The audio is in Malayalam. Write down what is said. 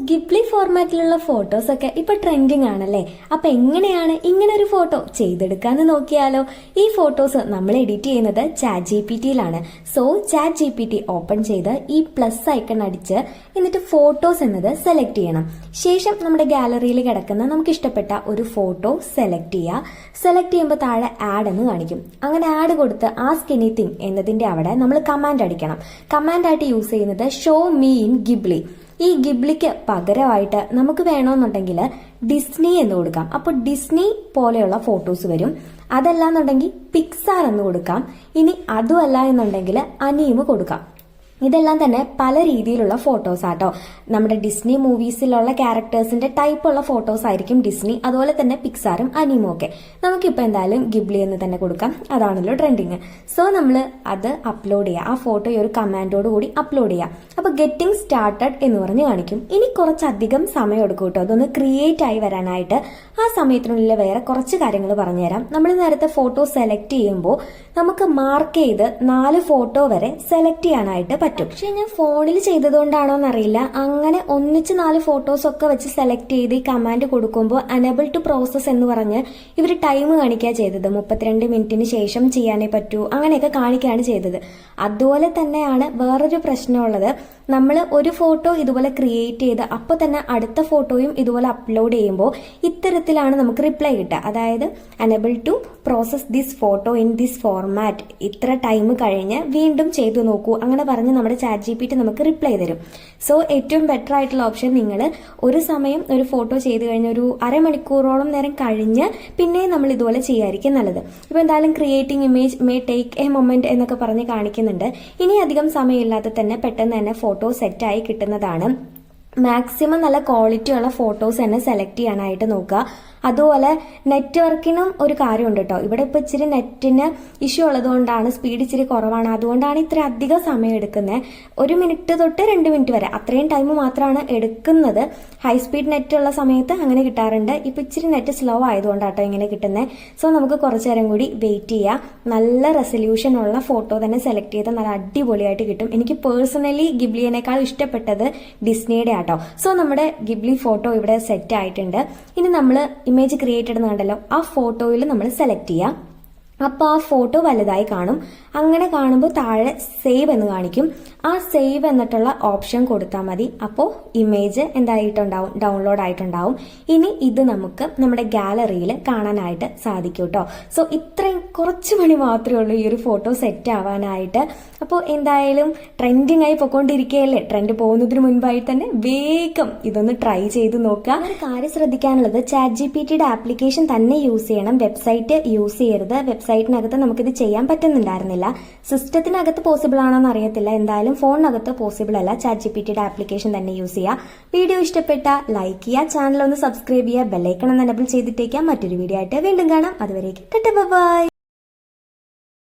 ഗിബ്ലി ഫോർമാറ്റിലുള്ള ഫോട്ടോസൊക്കെ ഇപ്പൊ ട്രെൻഡിങ് ആണല്ലേ. അപ്പൊ എങ്ങനെയാണ് ഇങ്ങനെ ഒരു ഫോട്ടോ ചെയ്തെടുക്കാന്ന് നോക്കിയാലോ. ഈ ഫോട്ടോസ് നമ്മൾ എഡിറ്റ് ചെയ്യുന്നത് ChatGPT-യിലാണ്. സോ ChatGPT ഓപ്പൺ ചെയ്ത് ഈ പ്ലസ് ഐക്കൺ അടിച്ച് എന്നിട്ട് ഫോട്ടോസ് എന്നത് സെലക്ട് ചെയ്യണം. ശേഷം നമ്മുടെ ഗാലറിയിൽ കിടക്കുന്ന നമുക്ക് ഇഷ്ടപ്പെട്ട ഒരു ഫോട്ടോ സെലക്ട് ചെയ്യുക. സെലക്ട് ചെയ്യുമ്പോൾ താഴെ ആഡ് എന്ന് കാണിക്കും. അങ്ങനെ ആഡ് കൊടുത്ത് ആസ്ക് എനിത്തിങ് എന്നതിന്റെ അവിടെ നമ്മൾ കമാൻഡ് അടിക്കണം. കമാൻഡ് ആയിട്ട് യൂസ് ചെയ്യുന്നത് ഷോ മീ ഇൻ ഗിബ്ലി. ഈ ഗിബ്ലിക്ക് പകരമായിട്ട് നമുക്ക് വേണമെന്നുണ്ടെങ്കിൽ ഡിസ്നി എന്ന് കൊടുക്കാം. അപ്പോൾ ഡിസ്നി പോലെയുള്ള ഫോട്ടോസ് വരും. അതല്ലാന്നുണ്ടെങ്കിൽ പിക്സാർ എന്ന് കൊടുക്കാം. ഇനി അതുമല്ല എന്നുണ്ടെങ്കിൽ അനീം കൊടുക്കാം. ഇതെല്ലാം തന്നെ പല രീതിയിലുള്ള ഫോട്ടോസ് ആട്ടോ. നമ്മുടെ ഡിസ്നി മൂവീസിലുള്ള ക്യാരക്ടേഴ്സിന്റെ ടൈപ്പ് ഉള്ള ഫോട്ടോസ് ആയിരിക്കും ഡിസ്നി, അതുപോലെ തന്നെ പിക്സാറും അനീമും ഒക്കെ. നമുക്കിപ്പോൾ എന്തായാലും ഗിബ്ലി എന്ന് തന്നെ കൊടുക്കാം, അതാണല്ലോ ട്രെൻഡിങ്. സോ നമ്മൾ അത് അപ്ലോഡ് ചെയ്യുക. ആ ഫോട്ടോ ഈ ഒരു കമാൻഡോട് കൂടി അപ്ലോഡ് ചെയ്യുക. അപ്പോൾ ഗെറ്റിംഗ് സ്റ്റാർട്ടഡ് എന്ന് പറഞ്ഞ് കാണിക്കും. ഇനി കുറച്ചധികം സമയം എടുക്കും കേട്ടോ അതൊന്ന് ക്രിയേറ്റ് ആയി വരാനായിട്ട്. ആ സമയത്തിനുള്ളിൽ വേറെ കുറച്ച് കാര്യങ്ങൾ പറഞ്ഞുതരാം. നമ്മൾ നേരത്തെ ഫോട്ടോ സെലക്ട് ചെയ്യുമ്പോൾ നമുക്ക് മാർക്ക് ചെയ്ത് 4 ഫോട്ടോ വരെ സെലക്ട് ചെയ്യാനായിട്ട് പറ്റും. പക്ഷെ ഞാൻ ഫോണിൽ ചെയ്തതുകൊണ്ടാണോ എന്നറിയില്ല, അങ്ങനെ ഒന്നിച്ച് 4 ഫോട്ടോസ് ഒക്കെ വെച്ച് സെലക്ട് ചെയ്ത് ഈ കമാൻഡ് കൊടുക്കുമ്പോൾ അനേബിൾ ടു പ്രോസസ് എന്ന് പറഞ്ഞ് ഇവർ ടൈം കാണിക്കുക ചെയ്തത്. 32 മിനിറ്റിന് ശേഷം ചെയ്യാനേ പറ്റൂ, അങ്ങനെയൊക്കെ കാണിക്കുകയാണ് ചെയ്തത്. അതുപോലെ തന്നെയാണ് വേറൊരു പ്രശ്നമുള്ളത്. നമ്മൾ ഒരു ഫോട്ടോ ഇതുപോലെ ക്രിയേറ്റ് ചെയ്ത് അപ്പോൾ തന്നെ അടുത്ത ഫോട്ടോയും ഇതുപോലെ അപ്ലോഡ് ചെയ്യുമ്പോൾ ഇത്തരത്തിലാണ് നമുക്ക് റിപ്ലൈ കിട്ടുക. അതായത് enable to process this photo in this format, ഇത്ര ടൈം കഴിഞ്ഞ് വീണ്ടും ചെയ്തു നോക്കൂ, അങ്ങനെ പറഞ്ഞ് നമ്മുടെ ChatGPT നമുക്ക് റിപ്ലൈ തരും. സോ ഏറ്റവും ബെറ്റർ ആയിട്ടുള്ള ഓപ്ഷൻ നിങ്ങൾ ഒരു സമയം ഒരു ഫോട്ടോ ചെയ്ത് കഴിഞ്ഞ ഒരു അരമണിക്കൂറോളം നേരം കഴിഞ്ഞ് പിന്നെ നമ്മൾ ഇതുപോലെ ചെയ്യായിരിക്കും നല്ലത്. ഇപ്പോൾ എന്തായാലും creating image may take A moment എന്നൊക്കെ പറഞ്ഞ് കാണിക്കുന്നുണ്ട്. ഇനി അധികം സമയമില്ലാതെ തന്നെ പെട്ടെന്ന് തന്നെ ഫോട്ടോ സെറ്റായി കിട്ടുന്നതാണ്. മാക്സിമം നല്ല ക്വാളിറ്റി ഉള്ള ഫോട്ടോസ് തന്നെ സെലക്ട് ചെയ്യാനായിട്ട് നോക്കുക. അതുപോലെ നെറ്റ്വർക്കിനും ഒരു കാര്യമുണ്ട് കേട്ടോ. ഇവിടെ ഇപ്പോൾ ഇച്ചിരി നെറ്റിന് ഇഷ്യൂ ഉള്ളതുകൊണ്ടാണ്, സ്പീഡ് ഇച്ചിരി കുറവാണ്, അതുകൊണ്ടാണ് ഇത്ര അധികം സമയം എടുക്കുന്നത്. 1 മിനിറ്റ് തൊട്ട് 2 മിനിറ്റ് വരെ അത്രയും ടൈം മാത്രമാണ് എടുക്കുന്നത്. ഹൈ സ്പീഡ് നെറ്റ് ഉള്ള സമയത്ത് അങ്ങനെ കിട്ടാറുണ്ട്. ഇപ്പം ഇച്ചിരി നെറ്റ് സ്ലോ ആയതുകൊണ്ടാട്ടോ ഇങ്ങനെ കിട്ടുന്നത്. സോ നമുക്ക് കുറച്ചു നേരം കൂടി വെയിറ്റ് ചെയ്യാം. നല്ല റെസൊല്യൂഷൻ ഉള്ള ഫോട്ടോ തന്നെ സെലക്ട് ചെയ്താൽ നല്ല അടിപൊളിയായിട്ട് കിട്ടും. എനിക്ക് പേഴ്സണലി ഗിബ്ലിയേക്കാൾ ഇഷ്ടപ്പെട്ടത് ഡിസ്നിയുടെ ആട്ടോ. സോ നമ്മുടെ ഗിബ്ലി ഫോട്ടോ ഇവിടെ സെറ്റ് ആയിട്ടുണ്ട്. ഇനി നമ്മൾ ഇമേജ് ക്രിയേറ്റഡ് എന്ന് കണ്ടല്ലോ, ആ ഫോട്ടോയിൽ നമ്മൾ സെലക്ട് ചെയ്യാം. അപ്പോൾ ആ ഫോട്ടോ വലുതായി കാണും. അങ്ങനെ കാണുമ്പോൾ താഴെ സേവ് എന്ന് കാണിക്കും. ആ സേവ് എന്നിട്ടുള്ള ഓപ്ഷൻ കൊടുത്താൽ മതി. അപ്പോൾ ഇമേജ് എന്തായിട്ടുണ്ടാവും, ഡൗൺലോഡ് ആയിട്ടുണ്ടാവും. ഇനി ഇത് നമുക്ക് നമ്മുടെ ഗാലറിയിൽ കാണാനായിട്ട് സാധിക്കും കേട്ടോ. സോ ഇത്രയും കുറച്ച് മണി മാത്രമേ ഉള്ളൂ ഈ ഒരു ഫോട്ടോ സെറ്റ് ആവാനായിട്ട്. അപ്പോൾ എന്തായാലും ട്രെൻഡിങ് ആയി പൊയ്ക്കൊണ്ടിരിക്കുകയല്ലേ. ട്രെൻഡ് പോകുന്നതിന് മുൻപായി തന്നെ വേഗം ഇതൊന്ന് ട്രൈ ചെയ്ത് നോക്കുക. ഒരു കാര്യം ശ്രദ്ധിക്കാനുള്ളത്, ChatGPT-യുടെ ആപ്ലിക്കേഷൻ തന്നെ യൂസ് ചെയ്യണം, വെബ്സൈറ്റ് യൂസ് ചെയ്യരുത്. വെബ്സൈറ്റിനകത്ത് നമുക്കിത് ചെയ്യാൻ പറ്റുന്നുണ്ടായിരുന്നില്ല. സിസ്റ്റത്തിനകത്ത് പോസിബിൾ ആണോ എന്ന് അറിയത്തില്ല. എന്തായാലും ഫോണിനകത്ത് പോസിബിൾ അല്ല. ChatGPT-യുടെ ആപ്ലിക്കേഷൻ തന്നെ യൂസ് ചെയ്യുക. വീഡിയോ ഇഷ്ടപ്പെട്ട ലൈക്ക് ചെയ്യുക, ചാനൽ ഒന്ന് സബ്സ്ക്രൈബ് ചെയ്യുക, ബെല്ലൈക്കൺ ഒന്ന് എനേബിൾ ചെയ്തിട്ടേക്കാം. മറ്റൊരു വീഡിയോ ആയിട്ട് വീണ്ടും കാണാം. അതുവരേക്കും ബൈ.